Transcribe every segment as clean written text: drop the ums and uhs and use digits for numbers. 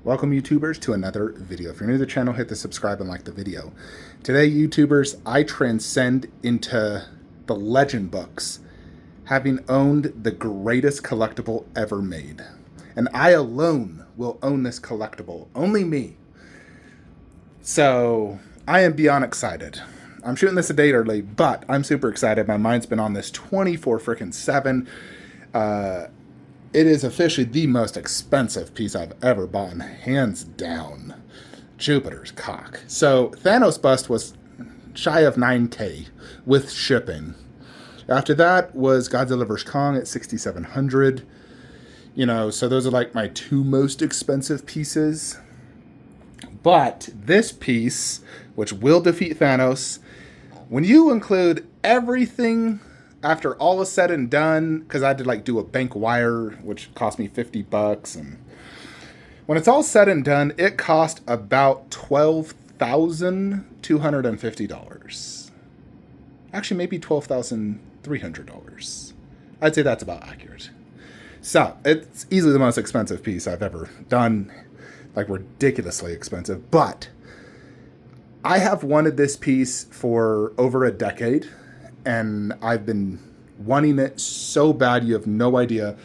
Welcome YouTubers to another video. If you're new to the channel, hit the subscribe and like the video. Today YouTubers, I transcend into the legend books, having owned the greatest collectible ever made. And I alone will own this collectible, only me. So I am beyond excited. I'm shooting this a day early, but I'm super excited. My mind's been on this 24/7. It is officially the most expensive piece I've ever bought, hands down. Jupiter's cock. So Thanos bust was shy of 9K with shipping. After that was Godzilla vs. Kong at 6,700. You know, so those are like my two most expensive pieces. But this piece, which will defeat Thanos, when you include everything after all is said and done, because I had to like do a bank wire, which cost me $50, and when it's all said and done, it cost about $12,250. Actually, maybe $12,300. I'd say that's about accurate. So it's easily the most expensive piece I've ever done, like ridiculously expensive. But I have wanted this piece for over a decade, and I've been wanting it so bad you have no idea.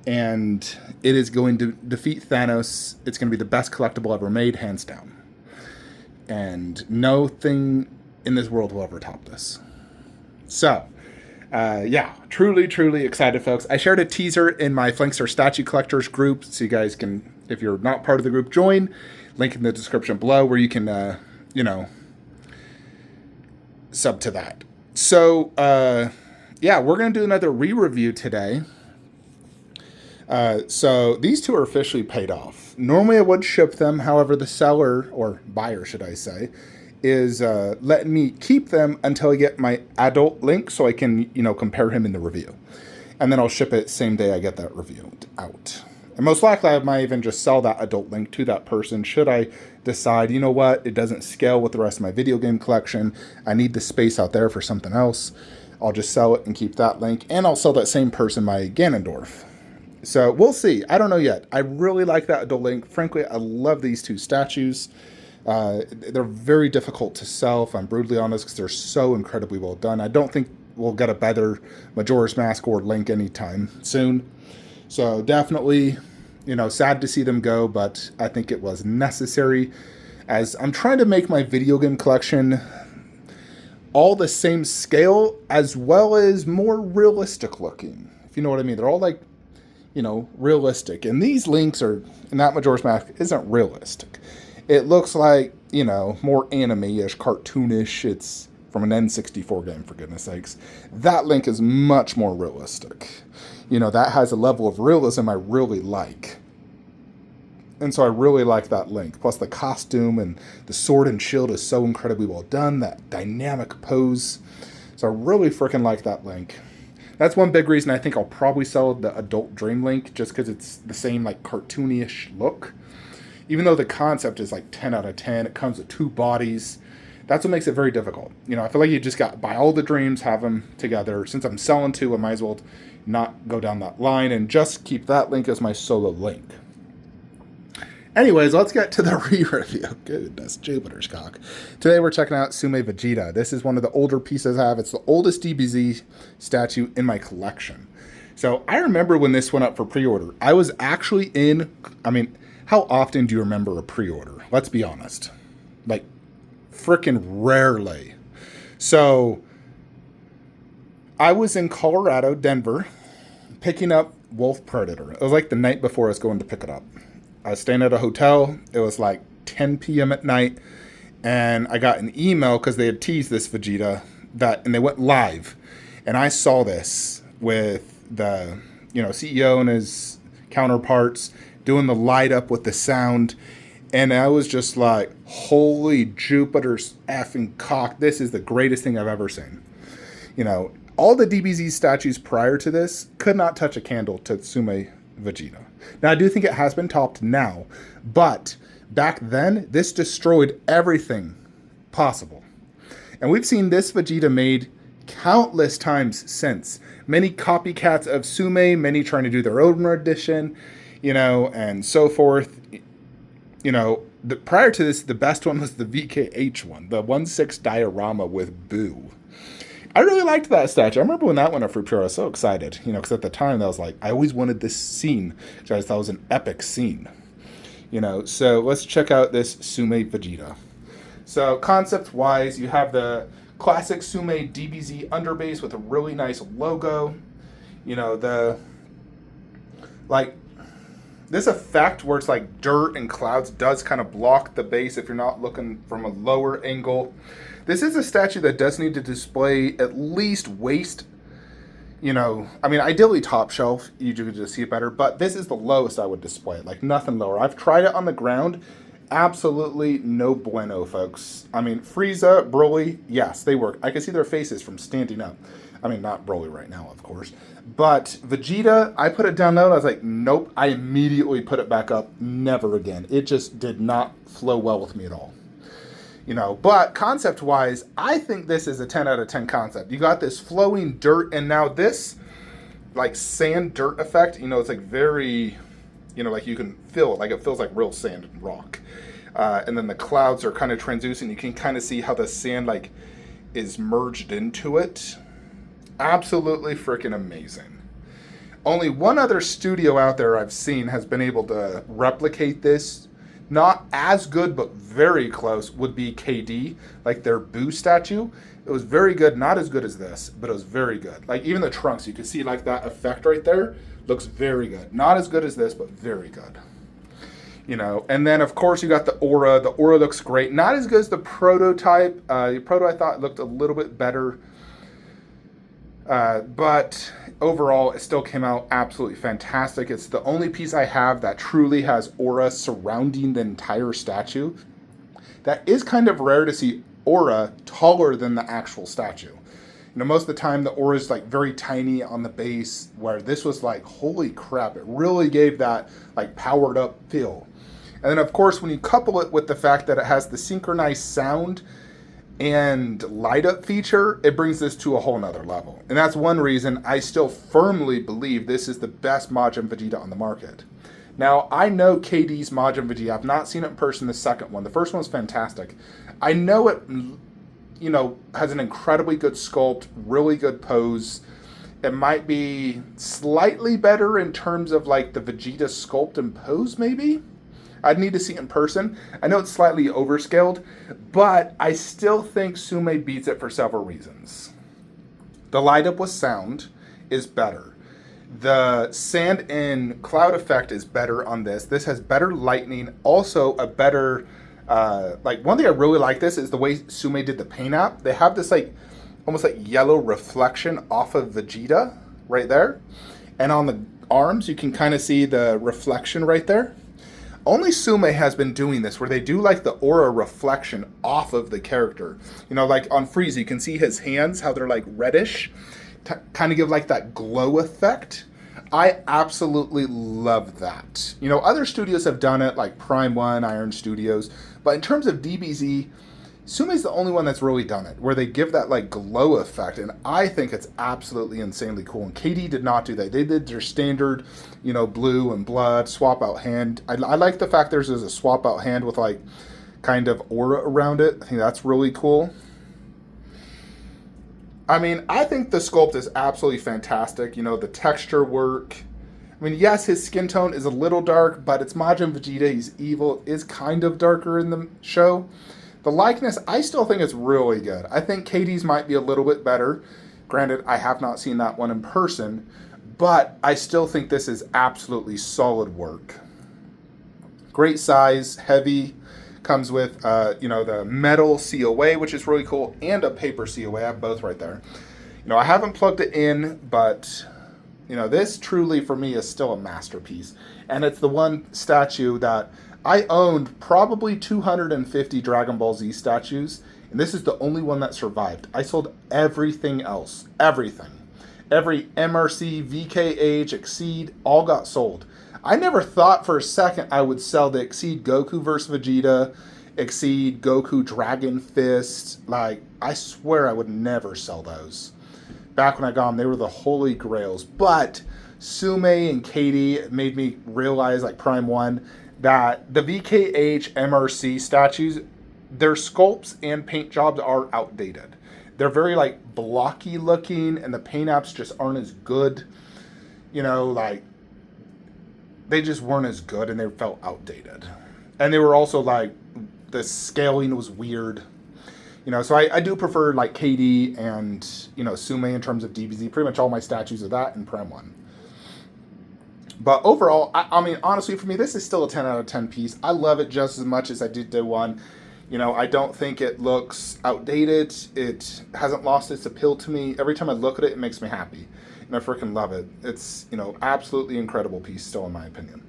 And it is going to defeat Thanos. It's going to be the best collectible ever made, hands down. And nothing in this world will ever top this. So, yeah, truly excited, folks. I shared a teaser in my Flankster statue collectors group, so you guys can, if you're not part of the group, join. Link in the description below where you can, sub to that. So, yeah, we're going to do another re-review today. So these two are officially paid off. Normally I would ship them. However, the seller, or buyer, should I say, is letting me keep them until I get my adult link so I can, compare him in the review. And then I'll ship it same day I get that review out. And most likely I might even just sell that adult link to that person should I decide, you know what, it doesn't scale with the rest of my video game collection. I need the space out there for something else. I'll just sell it and keep that link. And I'll sell that same person my Ganondorf. So we'll see. I don't know yet. I really like that adult link. Frankly, I love these two statues. They're very difficult to sell, if I'm brutally honest, because they're so incredibly well done. I don't think we'll get a better Majora's Mask or Link anytime soon. So definitely, sad to see them go, but I think it was necessary, as I'm trying to make my video game collection all the same scale as well as more realistic looking, if you know what I mean. They're all like, realistic. And these links are, and that Majora's Mask isn't realistic. It looks like, more anime-ish, cartoonish. It's from an N64 game, for goodness sakes. That Link is much more realistic. That has a level of realism I really like. And so I really like that Link. Plus the costume and the sword and shield is so incredibly well done. That dynamic pose. So I really freaking like that Link. That's one big reason I think I'll probably sell the adult Dream Link, just because it's the same like cartoony-ish look. Even though the concept is like 10 out of 10, it comes with two bodies. That's what makes it very difficult. I feel like you just got to buy all the dreams, have them together. Since I'm selling two, I might as well not go down that line and just keep that Link as my solo Link. Anyways, let's get to the re-review. Goodness, Jupiter's cock. Today we're checking out Tsume Vegeta. This is one of the older pieces I have. It's the oldest DBZ statue in my collection. So I remember when this went up for pre-order. I was actually how often do you remember a pre-order? Let's be honest. Like, freaking rarely. So I was in Colorado, Denver, picking up Wolf Predator. It was like the night before I was going to pick it up. I was staying at a hotel. It was like 10 p.m. at night. And I got an email because they had teased this Vegeta and they went live. And I saw this with the, CEO and his counterparts doing the light up with the sound. And I was just like, holy Jupiter's effing cock. This is the greatest thing I've ever seen. All the DBZ statues prior to this could not touch a candle to Tsume Vegeta. Now, I do think it has been topped now, but back then, this destroyed everything possible. And we've seen this Vegeta made countless times since. Many copycats of Tsume, many trying to do their own rendition, and so forth. Prior to this, the best one was the VKH one, the 1/6 diorama with Boo. I really liked that statue. I remember when that went up for pure, I was so excited, because at the time, I was like, I always wanted this scene, because I thought it was an epic scene. So let's check out this Tsume Vegeta. So concept-wise, you have the classic Tsume DBZ underbase with a really nice logo. This effect where it's like dirt and clouds does kind of block the base if you're not looking from a lower angle. This is a statue that does need to display at least waist. Ideally top shelf, you do just see it better, but this is the lowest I would display it, like nothing lower. I've tried it on the ground. Absolutely no bueno, folks. Frieza, Broly, yes, they work. I can see their faces from standing up. Not Broly right now, of course. But Vegeta, I put it down low, and I was like, nope. I immediately put it back up. Never again. It just did not flow well with me at all. But concept-wise, I think this is a 10 out of 10 concept. You got this flowing dirt, and now this, like, sand dirt effect, it's like very, like you can feel it. Like it feels like real sand and rock. And then the clouds are kind of translucent. You can kind of see how the sand, like, is merged into it. Absolutely freaking amazing. Only one other studio out there I've seen has been able to replicate this. Not as good, but very close, would be KD, like their Boo statue. It was very good, not as good as this, but it was very good. Like even the trunks, you can see like that effect right there, looks very good. Not as good as this, but very good. And then of course you got the aura. The aura looks great. Not as good as the prototype. The proto I thought looked a little bit better. But overall, it still came out absolutely fantastic. It's the only piece I have that truly has aura surrounding the entire statue. That is kind of rare to see aura taller than the actual statue. Most of the time the aura is like very tiny on the base, where this was like, holy crap, it really gave that like powered up feel. And then of course, when you couple it with the fact that it has the synchronized sound and light up feature, it brings this to a whole nother level. And that's one reason I still firmly believe this is the best Majin Vegeta on the market. Now, I know KD's Majin Vegeta. I've not seen it in person, the second one. The first one was fantastic. I know it, has an incredibly good sculpt, really good pose. It might be slightly better in terms of like the Vegeta sculpt and pose, maybe? I'd need to see it in person. I know it's slightly overscaled, but I still think Tsume beats it for several reasons. The light up with sound is better. The sand and cloud effect is better on this. This has better lightning. Also a better, one thing I really like this is the way Tsume did the paint app. They have this like, almost like yellow reflection off of Vegeta right there. And on the arms, you can kind of see the reflection right there. Only Tsume has been doing this, where they do like the aura reflection off of the character. Like on Frieza, you can see his hands, how they're like reddish, kind of give like that glow effect. I absolutely love that. Other studios have done it, like Prime One, Iron Studios, but in terms of DBZ, Tsume's the only one that's really done it, where they give that like glow effect, and I think it's absolutely insanely cool. And KD did not do that. They did their standard, blue and blood, swap out hand. I like the fact there's a swap out hand with like kind of aura around it. I think that's really cool. I think the sculpt is absolutely fantastic. The texture work. Yes, his skin tone is a little dark, but it's Majin Vegeta. He's evil. It is kind of darker in the show. The likeness, I still think it's really good. I think KD's might be a little bit better. Granted, I have not seen that one in person, but I still think this is absolutely solid work. Great size, heavy, comes with, the metal COA, which is really cool, and a paper COA. I have both right there. I haven't plugged it in, but, this truly, for me, is still a masterpiece. And it's the one statue that I owned probably 250 Dragon Ball Z statues, and this is the only one that survived. I sold everything else. Everything. Every MRC, VKH, Exceed, all got sold. I never thought for a second I would sell the Exceed Goku vs. Vegeta, Exceed Goku Dragon Fist. I swear I would never sell those. Back when I got them, they were the holy grails. But Tsume and Katie made me realize, like Prime 1, that the VKH MRC statues, their sculpts and paint jobs are outdated. They're very like blocky looking, and the paint apps just aren't as good. You know, like they just weren't as good, and they felt outdated. And they were also like the scaling was weird. You know, so I do prefer like KD and, you know, Tsume in terms of DBZ. Pretty much all my statues are that in Prem 1. But overall, I mean, honestly, for me, this is still a 10 out of 10 piece. I love it just as much as I did day one. You know, I don't think it looks outdated. It hasn't lost its appeal to me. Every time I look at it, it makes me happy. And I freaking love it. It's, you know, absolutely incredible piece still, in my opinion.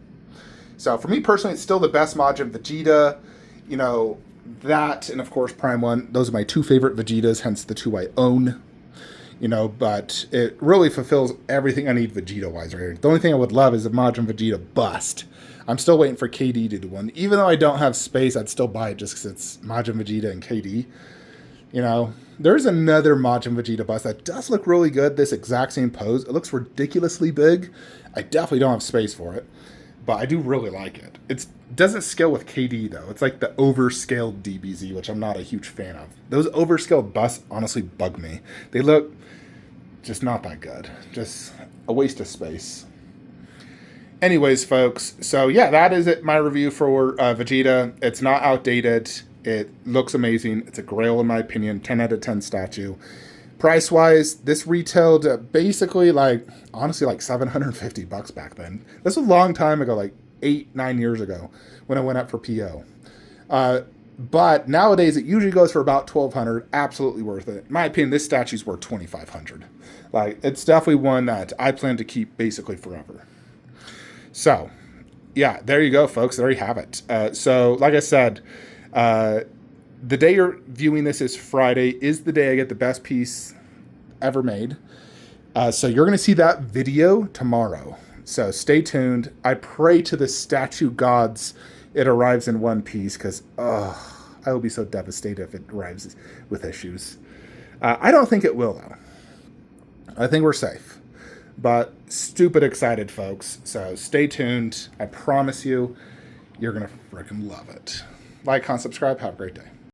So for me personally, it's still the best Majin Vegeta. You know, that and of course Prime 1. Those are my two favorite Vegetas, hence the two I own. You know, but it really fulfills everything I need Vegeta-wise right here. The only thing I would love is a Majin Vegeta bust. I'm still waiting for KD to do one. Even though I don't have space, I'd still buy it just because it's Majin Vegeta and KD. You know, there's another Majin Vegeta bust that does look really good, this exact same pose. It looks ridiculously big. I definitely don't have space for it, but I do really like it. It doesn't scale with KD, though. It's like the overscaled DBZ, which I'm not a huge fan of. Those overscaled busts honestly bug me. They look just not that good. Just a waste of space. Anyways, folks, so yeah, that is it. My review for Vegeta. It's not outdated. It looks amazing. It's a grail in my opinion. 10 out of 10 statue. Price-wise, this retailed basically like, honestly, like $750 back then. This was a long time ago, like 8-9 years ago when it went up for PO. But nowadays, it usually goes for about $1,200. Absolutely worth it. In my opinion, this statue's worth $2,500. Like, it's definitely one that I plan to keep basically forever. So, yeah, there you go, folks. There you have it. So, like I said, the day you're viewing this is Friday, is the day I get the best piece ever made. So you're going to see that video tomorrow. So stay tuned. I pray to the statue gods it arrives in one piece, because I will be so devastated if it arrives with issues. I don't think it will, though. I think we're safe. But stupid excited, folks. So stay tuned. I promise you, you're going to freaking love it. Like, comment, subscribe. Have a great day.